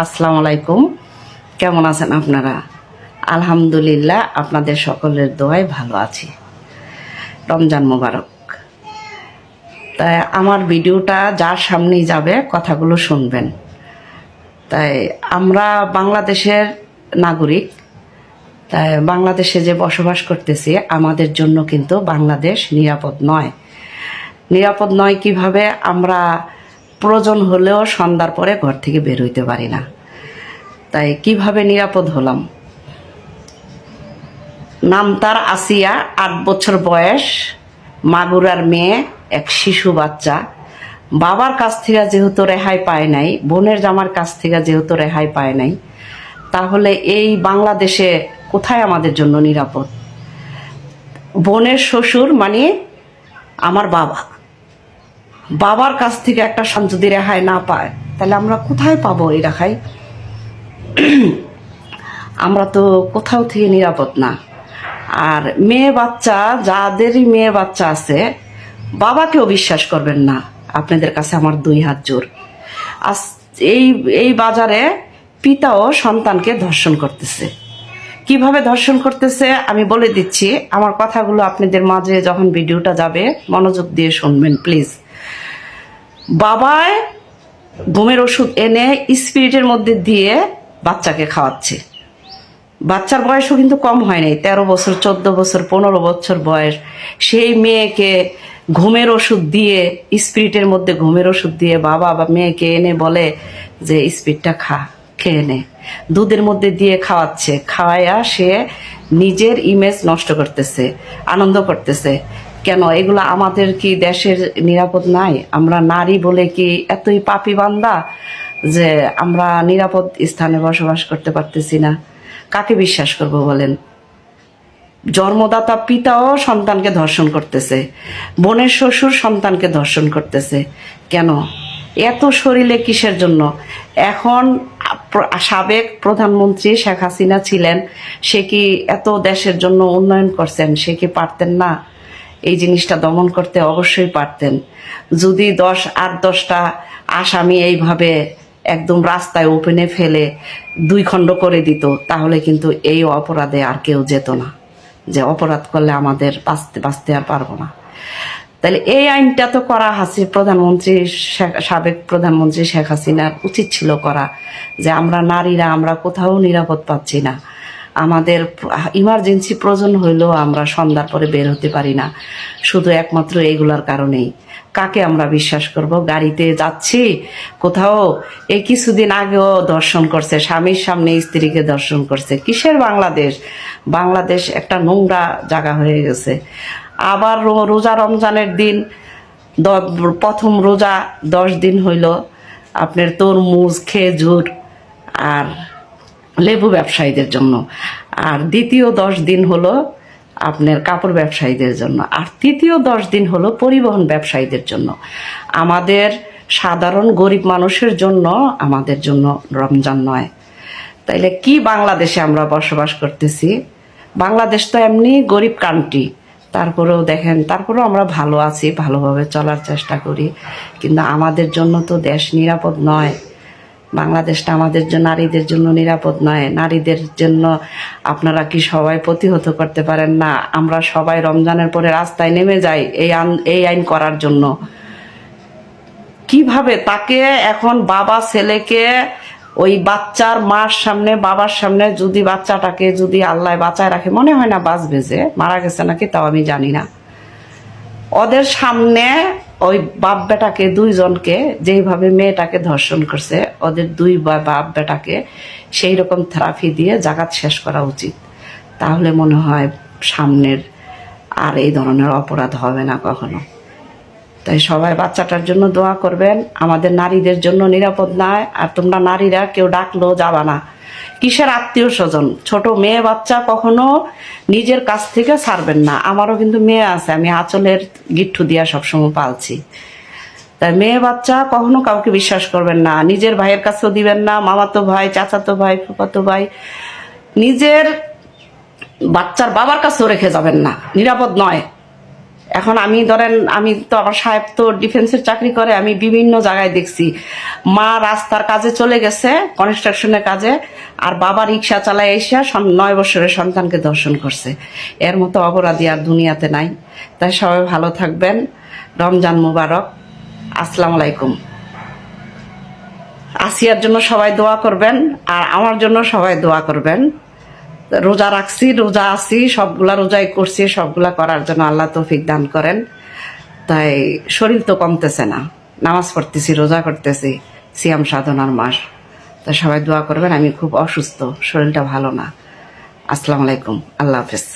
আসসালামু আলাইকুম। কেমন আছেন আপনারা? আলহামদুলিল্লাহ, আপনাদের সকলের দোয়ায় ভালো আছি। রমজান মোবারক। তাই আমার ভিডিওটা যার সামনেই যাবে কথাগুলো শুনবেন। তাই আমরা বাংলাদেশের নাগরিক, তাই বাংলাদেশে যে বসবাস করতেছি আমাদের জন্য কিন্তু বাংলাদেশ নিরাপদ নয়। নিরাপদ নয় কিভাবে? আমরা প্রয়োজন হলেও সন্ধ্যার পরে ঘর থেকে বের হইতে পারি না। তাই কিভাবে নিরাপদ হলাম? নাম তার আসিয়া, 8 বছর বয়স, মাগুরার মেয়ে, এক শিশু বাচ্চা। বাবার কাছ থেকে যেহেতু রেহাই পায় নাই, বোনের জামার কাছ থেকে যেহেতু রেহাই পায় নাই, তাহলে এই বাংলাদেশে কোথায় আমাদের জন্য নিরাপদ? বোনের শ্বশুর মানে আমার বাবা, বাবার কাছ থেকে একটা যদি রেহাই না পায় তাহলে আমরা কোথায় পাবো এই রেহাই? আমরা তো কোথাও থেকে নিরাপদ না। আর মেয়ে বাচ্চা, যাদেরই মেয়ে বাচ্চা আছে, বাবাকেও বিশ্বাস করবেন না। আপনাদের কাছে আমার 2 হাত জোর। আজ এই এই বাজারে পিতাও সন্তানকে ধর্ষণ করতেছে। কিভাবে ধর্ষণ করতেছে আমি বলে দিচ্ছি। আমার কথাগুলো আপনাদের মাঝে যখন ভিডিওটা যাবে মনোযোগ দিয়ে শুনবেন প্লিজ। বাবায় ঘুমের ওষুধ এনে স্পিরিটের মধ্যে দিয়ে বাচ্চাকে খাওয়াচ্ছে। বাচ্চার বয়সও কিন্তু কম হয় নাই, 13 বছর, 14 বছর, 15 বছর বয়স। সেই মেয়েকে ঘুমের ওষুধ দিয়ে, স্পিরিটের মধ্যে ঘুমের ওষুধ দিয়ে বাবা বা মেয়েকে এনে বলে যে স্পিরিটটা খেয়ে নে। দুধের মধ্যে দিয়ে খাওয়াচ্ছে। খাওয়াইয়া সে নিজের ইমেজ নষ্ট করতেছে, আনন্দ করতেছে। কেন এগুলো আমাদের কি দেশের নিরাপদ নাই? আমরা নারী বলে কি এতই পাপী বান্দা যে আমরা নিরাপদ স্থানে বসবাস করতে পারতেছি না? কাকে বিশ্বাস করব বলেন? জন্মদাতা পিতাও সন্তানকে ধর্ষণ করতেছে, বোনের শ্বশুর সন্তানকে ধর্ষণ করতেছে। কেন এত শরীরে কিসের জন্য? এখন সাবেক প্রধানমন্ত্রী শেখ হাসিনা ছিলেন, সে কি এত দেশের জন্য উন্নয়ন করছেন? সে কি পারতেন না এই জিনিসটা দমন করতে? অবশ্যই পারতেন। যদি 8-10টা আসামি এইভাবে একদম রাস্তায় ওপেনে ফেলে 2 খণ্ড করে দিত, তাহলে কিন্তু এই অপরাধে আর কেউ যেত না, যে অপরাধ করলে আমাদের বাঁচতে আর পারবো না। তাহলে এই আইনটা তো করা প্রধানমন্ত্রী, সাবেক প্রধানমন্ত্রী শেখ হাসিনার উচিত ছিল করা, যে আমরা নারীরা আমরা কোথাও নিরাপদ পাচ্ছি না। আমাদের ইমার্জেন্সি প্রয়োজন হইলেও আমরা সন্ধ্যার পরে বের হতে পারি না, শুধু একমাত্র এইগুলার কারণেই। কাকে আমরা বিশ্বাস করব? গাড়িতে যাচ্ছি কোথাও, এই কিছুদিন আগেও দর্শন করছে, স্বামীর সামনে স্ত্রীকে দর্শন করছে। কিসের বাংলাদেশ? বাংলাদেশ একটা নোংরা জায়গা হয়ে গেছে। আবার রোজা, রমজানের দিন, প্রথম রোজা 10 দিন হইল আপনার তরমুজ, খেজুর আর লেবু ব্যবসায়ীদের জন্য, আর দ্বিতীয় 10 দিন হলো আপনার কাপড় ব্যবসায়ীদের জন্য, আর তৃতীয় 10 দিন হলো পরিবহন ব্যবসায়ীদের জন্য। আমাদের সাধারণ গরিব মানুষের জন্য, আমাদের জন্য রমজান নয়। তাইলে কি বাংলাদেশে আমরা বসবাস করতেছি? বাংলাদেশ তো এমনি গরিব কান্ট্রি, তারপরেও দেখেন, তারপরেও আমরা ভালো আছি, ভালোভাবে চলার চেষ্টা করি। কিন্তু আমাদের জন্য তো দেশ নিরাপদ নয়। বাংলাদেশটা আমাদের জন্য, নারীদের জন্য নিরাপদ নয়। নারীদের জন্য আপনারা কি সবাই প্রতিহত করতে পারেন না? আমরা সবাই রমজানের পরে রাস্তায় নেমে যাই এই আইন করার জন্য। কিভাবে তাকে এখন বাবা ছেলেকে ওই বাচ্চার মার সামনে, বাবার সামনে যদি বাচ্চাটাকে যদি আল্লাহ বাঁচায় রাখে, মনে হয় না বাঁচবে, যে মারা গেছে নাকি তাও আমি জানি না, ওদের সামনে ওই বাপ বেটাকে, 2 জনকে যেইভাবে মেয়েটাকে ধর্ষণ করছে, ওদের 2 বাপ বেটাকে সেই রকম থেরাপি দিয়ে জাগাত শেষ করা উচিত। তাহলে মনে হয় সামনের আর এই ধরনের অপরাধ হবে না কখনো। তাই সবাই বাচ্চাটার জন্য দোয়া করবেন। আমাদের নারীদের জন্য নিরাপদ নয়। আর তোমরা নারীরা কেউ ডাকলেও যাবা না। কিসের আত্মীয় স্বজন? ছোট মেয়ে বাচ্চা কখনো নিজের কাছ থেকে ছাড়বেন না। আমারও কিন্তু মেয়ে আছে, আমি আঁচলের গিট্টু দিয়া সবসময় পালছি। তাই মেয়ে বাচ্চা কখনো কাউকে বিশ্বাস করবেন না। নিজের ভাইয়ের কাছেও দিবেন না, মামাতো ভাই, চাচাতো ভাই, ফুফাতো ভাই, নিজের বাচ্চার বাবার কাছেও রেখে যাবেন না, নিরাপদ নয়। এখন আমি ধরেন, আমি তো আমার সাহেব তো ডিফেন্সের চাকরি করে, আমি বিভিন্ন জায়গায় দেখছি মা রাস্তার কাজে চলে গেছে, কনস্ট্রাকশনের কাজে, আর বাবা রিক্সা চালায় এসে 9 বছরের সন্তানকে ধর্ষণ করছে। এর মতো অপরাধী আর দুনিয়াতে নাই। তাই সবাই ভালো থাকবেন। রমজান মুবারক। আসসালামু আলাইকুম। আসিয়ার জন্য সবাই দোয়া করবেন, আর আমার জন্য সবাই দোয়া করবেন। রোজা রাখছি, রোজা আছি, সবগুলা রোজাই করছি, সবগুলা করার জন্য আল্লাহ তৌফিক দান করেন। তাই শরীর তো কমতেছে না, নামাজ পড়তেছি, রোজা করতেছি, সিয়াম সাধনার মাস। তাই সবাই দোয়া করবেন। আমি খুব অসুস্থ, শরীরটা ভালো না। আসসালামু আলাইকুম, আল্লাহ হাফেজ।